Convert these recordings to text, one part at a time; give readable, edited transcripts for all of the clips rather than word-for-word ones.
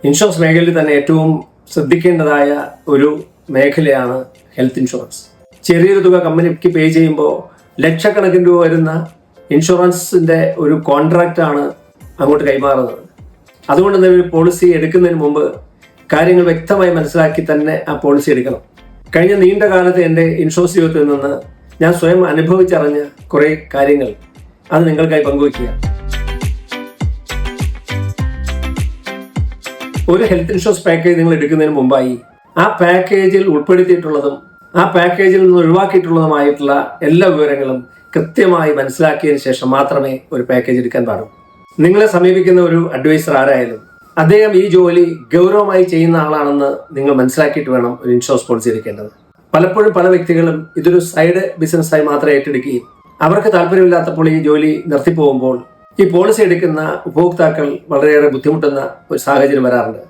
Insurance മേഖലയിൽ തന്നെ ഏറ്റവും ശ്രദ്ധിക്കേണ്ടതായ ഒരു മേഖലയാണ് ഹെൽത്ത് ഇൻഷുറൻസ്. ചെറിയൊരു തുക കമ്പനിക്ക് പേ ചെയ്യുമ്പോൾ ലക്ഷക്കണക്കിന് രൂപ വരുന്ന ഇൻഷുറൻസിൻ്റെ ഒരു കോൺട്രാക്റ്റാണ് അങ്ങോട്ട് കൈമാറുന്നത്. അതുകൊണ്ട് തന്നെ ഒരു പോളിസി എടുക്കുന്നതിന് മുമ്പ് കാര്യങ്ങൾ വ്യക്തമായി മനസ്സിലാക്കി തന്നെ ആ പോളിസി എടുക്കണം. കഴിഞ്ഞ നീണ്ട കാലത്തെ എൻ്റെ ഇൻഷുറൻസ് ജീവിതത്തിൽ നിന്ന് ഞാൻ സ്വയം അനുഭവിച്ചറിഞ്ഞ കുറേ കാര്യങ്ങൾ അത് നിങ്ങൾക്കായി പങ്കുവയ്ക്കുക. ഒരു ഹെൽത്ത് ഇൻഷുറൻസ് പാക്കേജ് നിങ്ങൾ എടുക്കുന്നതിന് മുമ്പായി ആ പാക്കേജിൽ ഉൾപ്പെടുത്തിയിട്ടുള്ളതും ആ പാക്കേജിൽ നിന്ന് ഒഴിവാക്കിയിട്ടുള്ളതുമായിട്ടുള്ള എല്ലാ വിവരങ്ങളും കൃത്യമായി മനസ്സിലാക്കിയതിന് ശേഷം മാത്രമേ ഒരു പാക്കേജ് എടുക്കാൻ പാടുള്ളൂ. നിങ്ങളെ സമീപിക്കുന്ന ഒരു അഡ്വൈസർ ആരായാലും അദ്ദേഹം ഈ ജോലി ഗൗരവമായി ചെയ്യുന്ന ആളാണെന്ന് നിങ്ങൾ മനസ്സിലാക്കിയിട്ട് വേണം ഒരു ഇൻഷുറൻസ് പോളിസി എടുക്കേണ്ടത്. പലപ്പോഴും പല വ്യക്തികളും ഇതൊരു സൈഡ് ബിസിനസ്സായി മാത്രം ഏറ്റെടുക്കുകയും അവർക്ക് താല്പര്യമില്ലാത്തപ്പോൾ ഈ ജോലി നിർത്തിപ്പോകുമ്പോൾ ഈ പോളിസി എടുക്കുന്ന ഉപഭോക്താക്കൾ വളരെയേറെ ബുദ്ധിമുട്ടുന്ന ഒരു സാഹചര്യം വരാറുണ്ട്.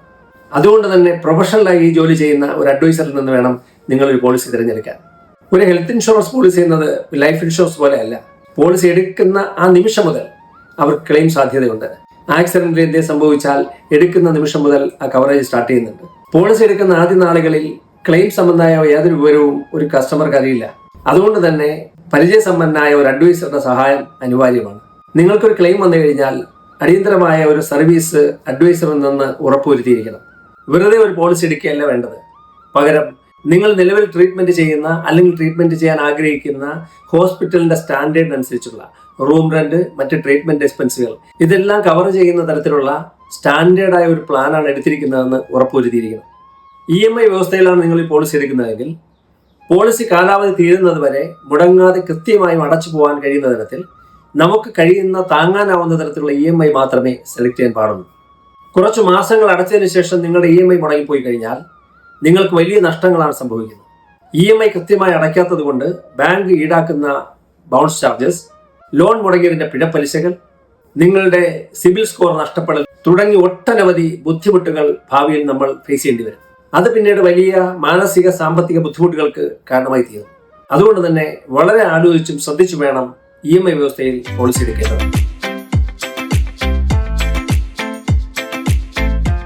അതുകൊണ്ട് തന്നെ പ്രൊഫഷണലായി ഈ ജോലി ചെയ്യുന്ന ഒരു അഡ്വൈസറിൽ നിന്ന് വേണം നിങ്ങളൊരു പോളിസി തിരഞ്ഞെടുക്കാൻ. ഒരു ഹെൽത്ത് ഇൻഷുറൻസ് പോളിസി എന്നത് ലൈഫ് ഇൻഷുറൻസ് പോലെയല്ല. പോളിസി എടുക്കുന്ന ആ നിമിഷം മുതൽ അവർക്ക് ക്ലെയിം സാധ്യതയുണ്ട്. ആക്സിഡന്റിൽ എന്തെങ്കിലും സംഭവിച്ചാൽ എടുക്കുന്ന നിമിഷം മുതൽ ആ കവറേജ് സ്റ്റാർട്ട് ചെയ്യുന്നുണ്ട്. പോളിസി എടുക്കുന്ന ആദ്യ നാളുകളിൽ ക്ലെയിം സംബന്ധമായ യാതൊരു വിവരവും ഒരു കസ്റ്റമർക്ക് അറിയില്ല. അതുകൊണ്ട് തന്നെ പരിചയസമ്പന്നനായ ഒരു അഡ്വൈസറുടെ സഹായം അനിവാര്യമാണ്. നിങ്ങൾക്കൊരു ക്ലെയിം വന്നു കഴിഞ്ഞാൽ അടിയന്തരമായ ഒരു സർവീസ് അഡ്വൈസറിൽ നിന്ന് ഉറപ്പുവരുത്തിയിരിക്കണം. വെറുതെ ഒരു പോളിസി എടുക്കുകയല്ല വേണ്ടത്. പകരം നിങ്ങൾ നിലവിൽ ട്രീറ്റ്മെന്റ് ചെയ്യുന്ന അല്ലെങ്കിൽ ട്രീറ്റ്മെന്റ് ചെയ്യാൻ ആഗ്രഹിക്കുന്ന ഹോസ്പിറ്റലിന്റെ സ്റ്റാൻഡേർഡിനനുസരിച്ചുള്ള റൂം റെന്റ്, മറ്റ് ട്രീറ്റ്മെന്റ് എക്സ്പെൻസുകൾ ഇതെല്ലാം കവർ ചെയ്യുന്ന തരത്തിലുള്ള സ്റ്റാൻഡേർഡായ ഒരു പ്ലാനാണ് എടുത്തിരിക്കുന്നതെന്ന് ഉറപ്പുവരുത്തിയിരിക്കണം. EMI വ്യവസ്ഥയിലാണ് നിങ്ങൾ ഈ പോളിസി എടുക്കുന്നതെങ്കിൽ പോളിസി കാലാവധി തീരുന്നത് വരെ മുടങ്ങാതെ കൃത്യമായും അടച്ചു പോകാൻ കഴിയുന്ന തരത്തിൽ നമുക്ക് കഴിയുന്ന താങ്ങാനാവുന്ന തരത്തിലുള്ള EMI മാത്രമേ സെലക്ട് ചെയ്യാൻ പാടുള്ളൂ. കുറച്ച് മാസങ്ങൾ അടച്ചതിന് ശേഷം നിങ്ങളുടെ EMI മുടങ്ങിപ്പോയി കഴിഞ്ഞാൽ നിങ്ങൾക്ക് വലിയ നഷ്ടങ്ങളാണ് സംഭവിക്കുന്നത്. EMI കൃത്യമായി അടയ്ക്കാത്തത് കൊണ്ട് ബാങ്ക് ഈടാക്കുന്ന ബൗൺസ് ചാർജസ്, ലോൺ മുടങ്ങിയതിന്റെ പിഴപ്പലിശകൾ, നിങ്ങളുടെ സിബിൽ സ്കോർ നഷ്ടപ്പെടൽ തുടങ്ങി ഒട്ടനവധി ബുദ്ധിമുട്ടുകൾ ഭാവിയിൽ നമ്മൾ ഫേസ് ചെയ്യേണ്ടി വരും. അത് പിന്നീട് വലിയ മാനസിക സാമ്പത്തിക ബുദ്ധിമുട്ടുകൾക്ക് കാരണമായി തീരും. അതുകൊണ്ട് തന്നെ വളരെ ആലോചിച്ചും ശ്രദ്ധിച്ചും വേണം EMI വ്യവസ്ഥയിൽ പോളിസി എടുക്കേണ്ടത്.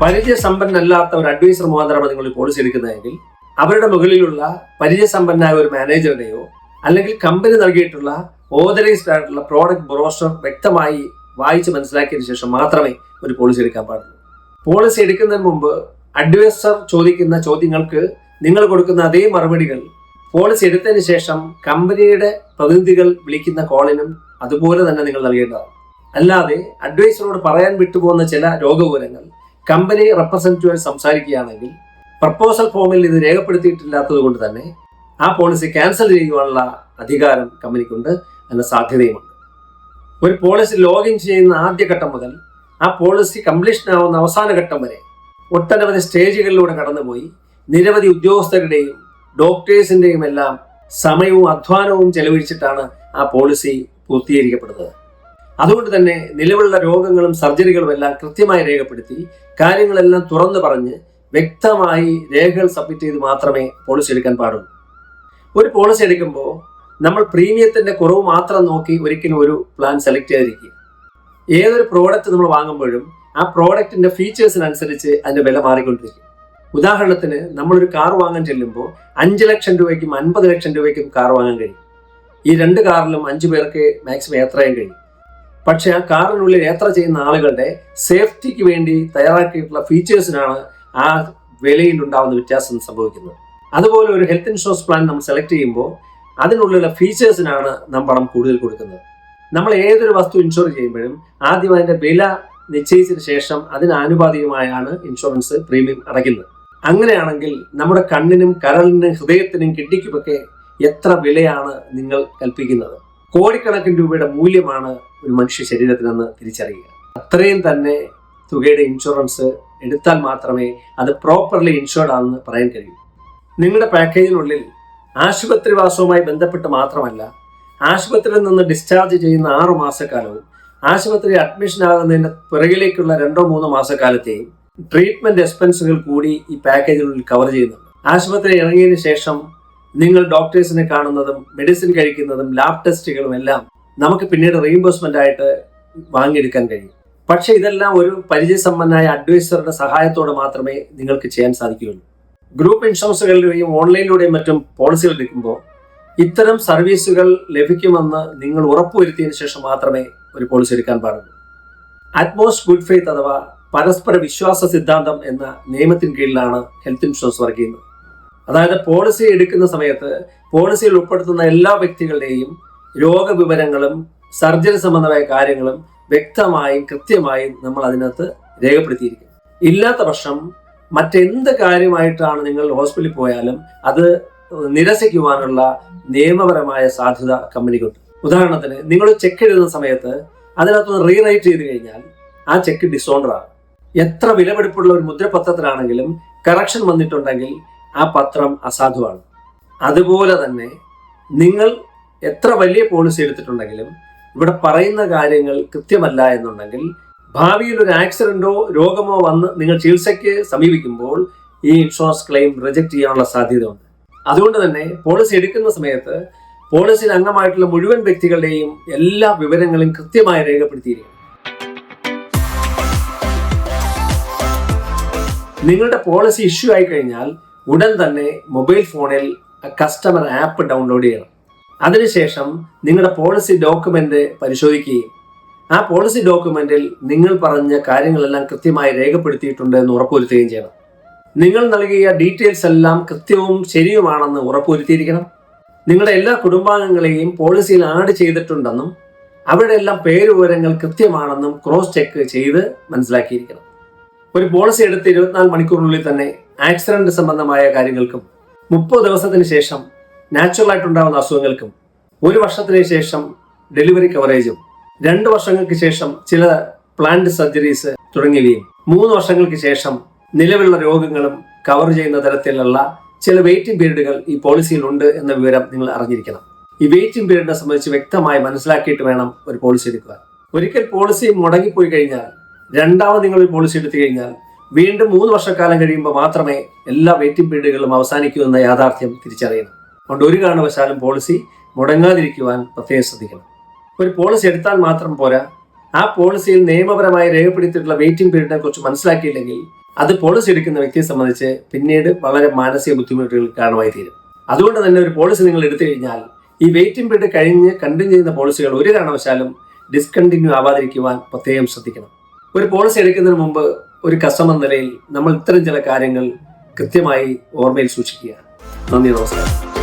പരിചയസമ്പന്നല്ലാത്ത ഒരു അഡ്വൈസർ മുഖാന്തരമാണ് നിങ്ങൾ പോളിസി എടുക്കുന്നതെങ്കിൽ അവരുടെ മുകളിലുള്ള പരിചയസമ്പന്നനായ ഒരു മാനേജറുടെയോ അല്ലെങ്കിൽ കമ്പനി നൽകിയിട്ടുള്ള ഓതറൈസ്ഡ് ആയിട്ടുള്ള പ്രോഡക്റ്റ് ബ്രോഷർ വ്യക്തമായി വായിച്ച് മനസ്സിലാക്കിയതിനു ശേഷം മാത്രമേ ഒരു പോളിസി എടുക്കാൻ പാടുള്ളൂ. പോളിസി എടുക്കുന്നതിന് മുമ്പ് അഡ്വൈസർ ചോദിക്കുന്ന ചോദ്യങ്ങൾക്ക് നിങ്ങൾ കൊടുക്കുന്ന അതേ മറുപടികൾ പോളിസി എടുത്തതിന് ശേഷം കമ്പനിയുടെ പ്രതിനിധികൾ വിളിക്കുന്ന കോളിനും അതുപോലെ തന്നെ നിങ്ങൾ നൽകേണ്ടതാണ്. അല്ലാതെ അഡ്വൈസറോട് പറയാൻ വിട്ടുപോകുന്ന ചില രോഗവിവരങ്ങൾ കമ്പനി റെപ്രസെന്റേറ്റീവ് സംസാരിക്കുകയാണെങ്കിൽ പ്രപ്പോസൽ ഫോമിൽ ഇത് രേഖപ്പെടുത്തിയിട്ടില്ലാത്തത് കൊണ്ട് തന്നെ ആ പോളിസി ക്യാൻസൽ ചെയ്യുവാനുള്ള അധികാരം കമ്പനിക്കുണ്ട് എന്ന സാധ്യതയുമുണ്ട്. ഒരു പോളിസി ലോഗിൻ ചെയ്യുന്ന ആദ്യഘട്ടം മുതൽ ആ പോളിസി കംപ്ലീഷൻ ആവുന്ന അവസാന ഘട്ടം വരെ ഒട്ടനവധി സ്റ്റേജുകളിലൂടെ കടന്നുപോയി നിരവധി ഉദ്യോഗസ്ഥരുടെയും ഡോക്ടേഴ്സിന്റെയും എല്ലാം സമയവും അധ്വാനവും ചെലവഴിച്ചിട്ടാണ് ആ പോളിസി പൂർത്തീകരിക്കപ്പെടുന്നത്. അതുകൊണ്ട് തന്നെ നിലവിലുള്ള രോഗങ്ങളും സർജറികളും എല്ലാം കൃത്യമായി രേഖപ്പെടുത്തി കാര്യങ്ങളെല്ലാം തുറന്നു പറഞ്ഞ് വ്യക്തമായി രേഖകൾ സബ്മിറ്റ് ചെയ്ത് മാത്രമേ പോളിസി എടുക്കാൻ പാടുള്ളൂ. ഒരു പോളിസി എടുക്കുമ്പോൾ നമ്മൾ പ്രീമിയത്തിന്റെ കുറവ് മാത്രം നോക്കി ഒരിക്കലും ഒരു പ്ലാൻ സെലക്ട് ചെയ്തിരിക്കുക. ഏതൊരു പ്രോഡക്റ്റ് നമ്മൾ വാങ്ങുമ്പോഴും ആ പ്രോഡക്റ്റിന്റെ ഫീച്ചേഴ്സിനനുസരിച്ച് അതിന്റെ വില മാറിക്കൊണ്ടിരിക്കും. ഉദാഹരണത്തിന് നമ്മളൊരു കാർ വാങ്ങാൻ ചെല്ലുമ്പോൾ 5 ലക്ഷം രൂപയ്ക്കും 50 ലക്ഷം രൂപയ്ക്കും കാർ വാങ്ങാൻ കഴിയും. ഈ 2 കാറിലും 5 പേർക്ക് മാക്സിമം യാത്ര ചെയ്യാൻ കഴിയും. പക്ഷെ ആ കാറിനുള്ളിൽ യാത്ര ചെയ്യുന്ന ആളുകളുടെ സേഫ്റ്റിക്ക് വേണ്ടി തയ്യാറാക്കിയിട്ടുള്ള ഫീച്ചേഴ്സിനാണ് ആ വിലയിൽ ഉണ്ടാകുന്ന വ്യത്യാസം സംഭവിക്കുന്നത്. അതുപോലെ ഒരു ഹെൽത്ത് ഇൻഷുറൻസ് പ്ലാൻ നമ്മൾ സെലക്ട് ചെയ്യുമ്പോൾ അതിനുള്ളിലുള്ള ഫീച്ചേഴ്സിനാണ് നാം പണം കൂടുതൽ കൊടുക്കുന്നത്. നമ്മൾ ഏതൊരു വസ്തു ഇൻഷുർ ചെയ്യുമ്പോഴും ആദ്യം അതിന്റെ വില നിശ്ചയിച്ചതിന് ശേഷം അതിനാനുപാതികമായാണ് ഇൻഷുറൻസ് പ്രീമിയം അടയ്ക്കുന്നത്. അങ്ങനെയാണെങ്കിൽ നമ്മുടെ കണ്ണിനും കരളിനും ഹൃദയത്തിനും കിഡ്നിക്കുമൊക്കെ എത്ര വിലയാണ് നിങ്ങൾ കൽപ്പിക്കുന്നത്? കോടിക്കണക്കിന് രൂപയുടെ മൂല്യമാണ് ഒരു മനുഷ്യ ശരീരത്തിനെന്ന് തിരിച്ചറിയുക. അത്രയും തന്നെ തുകയുടെ ഇൻഷുറൻസ് എടുത്താൽ മാത്രമേ അത് പ്രോപ്പർലി ഇൻഷുർഡ് ആണെന്ന് പറയാൻ കഴിയൂ. നിങ്ങളുടെ പാക്കേജിനുള്ളിൽ ആശുപത്രിവാസവുമായി ബന്ധപ്പെട്ട് മാത്രമല്ല, ആശുപത്രിയിൽ നിന്ന് ഡിസ്ചാർജ് ചെയ്യുന്ന 6 മാസക്കാലവും ആശുപത്രി അഡ്മിഷൻ ആകുന്നതിന്റെ പിറകിലേക്കുള്ള 2-3 മാസക്കാലത്തെയും ട്രീറ്റ്മെന്റ് എക്സ്പെൻസുകൾ കൂടി ഈ പാക്കേജിനുള്ളിൽ കവർ ചെയ്യുന്നുണ്ട്. ആശുപത്രി ഇറങ്ങിയതിനു ശേഷം നിങ്ങൾ ഡോക്ടേഴ്സിനെ കാണുന്നതും മെഡിസിൻ കഴിക്കുന്നതും ലാബ് ടെസ്റ്റുകളും എല്ലാം നമുക്ക് പിന്നീട് റീഇംബേഴ്സ്മെന്റ് ആയിട്ട് വാങ്ങിയെടുക്കാൻ കഴിയും. പക്ഷെ ഇതെല്ലാം ഒരു പരിചയസമ്പന്നമായ അഡ്വൈസറുടെ സഹായത്തോടെ മാത്രമേ നിങ്ങൾക്ക് ചെയ്യാൻ സാധിക്കുകയുള്ളൂ. ഗ്രൂപ്പ് ഇൻഷുറൻസുകളിലൂടെയും ഓൺലൈനിലൂടെയും മറ്റും പോളിസികൾ എടുക്കുമ്പോൾ ഇത്തരം സർവീസുകൾ ലഭിക്കുമെന്ന് നിങ്ങൾ ഉറപ്പുവരുത്തിയതിനു ശേഷം മാത്രമേ ഒരു പോളിസി എടുക്കാൻ പാടുള്ളൂ. അറ്റ്മോസ്റ്റ് ഗുഡ് ഫെയ്ത്ത് അഥവാ പരസ്പര വിശ്വാസ സിദ്ധാന്തം എന്ന നിയമത്തിന് കീഴിലാണ് ഹെൽത്ത് ഇൻഷുറൻസ് വർക്ക് ചെയ്യുന്നത്. അതായത് പോളിസി എടുക്കുന്ന സമയത്ത് പോളിസിയിൽ ഉൾപ്പെടുത്തുന്ന എല്ലാ വ്യക്തികളുടെയും രോഗവിവരങ്ങളും സർജറി സംബന്ധമായ കാര്യങ്ങളും വ്യക്തമായും കൃത്യമായും നമ്മൾ അതിനകത്ത് രേഖപ്പെടുത്തിയിരിക്കും. ഇല്ലാത്ത പക്ഷം മറ്റെന്ത് കാര്യമായിട്ടാണ് നിങ്ങൾ ഹോസ്പിറ്റലിൽ പോയാലും അത് നിരസിക്കുവാനുള്ള നിയമപരമായ സാധ്യത കമ്പനിക്കുണ്ട്. ഉദാഹരണത്തിന് നിങ്ങൾ ചെക്ക് എഴുതുന്ന സമയത്ത് അതിനകത്ത് റീറൈറ്റ് ചെയ്ത് കഴിഞ്ഞാൽ ആ ചെക്ക് ഡിസോണർ ആണ്. എത്ര വിലപിടിപ്പുള്ള ഒരു മുദ്രപത്രത്തിലാണെങ്കിലും കറക്ഷൻ വന്നിട്ടുണ്ടെങ്കിൽ ആ പത്രം അസാധുവാണ്. അതുപോലെ തന്നെ നിങ്ങൾ എത്ര വലിയ പോളിസി എടുത്തിട്ടുണ്ടെങ്കിലും ഇവിടെ പറയുന്ന കാര്യങ്ങൾ കൃത്യമല്ല എന്നുണ്ടെങ്കിൽ ഭാവിയിൽ ഒരു ആക്സിഡന്റോ രോഗമോ വന്ന് നിങ്ങൾ ചികിത്സയ്ക്ക് സമീപിക്കുമ്പോൾ ഈ ഇൻഷുറൻസ് ക്ലെയിം റിജക്ട് ചെയ്യാനുള്ള സാധ്യതയുണ്ട്. അതുകൊണ്ട് തന്നെ പോളിസി എടുക്കുന്ന സമയത്ത് പോളിസിയിൽ അംഗമായിട്ടുള്ള മുഴുവൻ വ്യക്തികളുടെയും എല്ലാ വിവരങ്ങളും കൃത്യമായി രേഖപ്പെടുത്തിയിരിക്കണം. നിങ്ങളുടെ പോളിസി ഇഷ്യൂ ആയി കഴിഞ്ഞാൽ ഉടൻ തന്നെ മൊബൈൽ ഫോണിൽ കസ്റ്റമർ ആപ്പ് ഡൗൺലോഡ് ചെയ്യണം. അതിനുശേഷം നിങ്ങളുടെ പോളിസി ഡോക്യുമെന്റ് പരിശോധിക്കുകയും ആ പോളിസി ഡോക്യുമെന്റിൽ നിങ്ങൾ പറഞ്ഞ കാര്യങ്ങളെല്ലാം കൃത്യമായി രേഖപ്പെടുത്തിയിട്ടുണ്ട് എന്ന് ഉറപ്പുവരുത്തുകയും ചെയ്യണം. നിങ്ങൾ നൽകിയ ഡീറ്റെയിൽസ് എല്ലാം കൃത്യവും ശരിയുമാണെന്ന് ഉറപ്പുവരുത്തിയിരിക്കണം. നിങ്ങളുടെ എല്ലാ കുടുംബാംഗങ്ങളെയും പോളിസിയിൽ ആഡ് ചെയ്തിട്ടുണ്ടെന്നും അവരുടെ എല്ലാം പേര് വിവരങ്ങൾ കൃത്യമാണെന്നും ക്രോസ് ചെക്ക് ചെയ്ത് മനസ്സിലാക്കിയിരിക്കണം. ഒരു പോളിസി എടുത്ത് 24 മണിക്കൂറിനുള്ളിൽ തന്നെ ആക്സിഡന്റ് സംബന്ധമായ കാര്യങ്ങൾക്കും 30 ദിവസത്തിന് ശേഷം നാച്ചുറൽ ആയിട്ടുണ്ടാകുന്ന അസുഖങ്ങൾക്കും 1 വർഷത്തിന് ശേഷം ഡെലിവറി കവറേജും 2 വർഷങ്ങൾക്ക് ശേഷം ചില പ്ലാൻഡ് സർജറീസ് തുടങ്ങിയവയും 3 വർഷങ്ങൾക്ക് ശേഷം നിലവിലുള്ള രോഗങ്ങളും കവർ ചെയ്യുന്ന തരത്തിലുള്ള ചില വെയിറ്റിംഗ് പീരീഡുകൾ ഈ പോളിസിയിൽ ഉണ്ട് എന്ന വിവരം നിങ്ങൾ അറിഞ്ഞിരിക്കണം. ഈ വെയിറ്റിംഗ് പീരീഡിനെ സംബന്ധിച്ച് വ്യക്തമായി മനസ്സിലാക്കിയിട്ട് വേണം ഒരു പോളിസി എടുക്കുക. ഒരിക്കൽ പോളിസി മുടങ്ങിപ്പോയി കഴിഞ്ഞാൽ രണ്ടാമത് നിങ്ങൾ ഒരു പോളിസി എടുത്തു കഴിഞ്ഞാൽ വീണ്ടും 3 വർഷക്കാലം കഴിയുമ്പോൾ മാത്രമേ എല്ലാ വെയിറ്റിംഗ് പീരീഡുകളും അവസാനിക്കൂ എന്ന യാഥാർത്ഥ്യം തിരിച്ചറിയണം. അതുകൊണ്ട് ഒരു കാരണവശാലും പോളിസി മുടങ്ങാതിരിക്കുവാൻ പ്രത്യേകം ശ്രദ്ധിക്കണം. ഒരു പോളിസി എടുത്താൽ മാത്രം പോരാ, ആ പോളിസിയിൽ നിയമപരമായി രേഖപ്പെടുത്തിയിട്ടുള്ള വെയിറ്റിംഗ് പീരീഡിനെ കുറിച്ച് മനസ്സിലാക്കിയില്ലെങ്കിൽ അത് പോളിസി എടുക്കുന്ന വ്യക്തിയെ സംബന്ധിച്ച് പിന്നീട് വളരെ മാനസിക ബുദ്ധിമുട്ടുകൾ കാരണമായി തീരും. അതുകൊണ്ട് തന്നെ ഒരു പോളിസി നിങ്ങൾ എടുത്തു കഴിഞ്ഞാൽ ഈ വെയിറ്റിംഗ് പീരീഡ് കഴിഞ്ഞ് കണ്ടിന്യൂ ചെയ്യുന്ന പോളിസികൾ ഒരു കാരണവശാലും ഡിസ്കണ്ടിന്യൂ ആവാതിരിക്കുവാൻ പ്രത്യേകം ശ്രദ്ധിക്കണം. ഒരു പോളിസി എടുക്കുന്നതിന് മുമ്പ് ഒരു കസ്റ്റമർ നിലയിൽ നമ്മൾ ഇത്തരം ചില കാര്യങ്ങൾ കൃത്യമായി ഓർമ്മയിൽ സൂക്ഷിക്കുക. നന്ദി, നമസ്കാരം.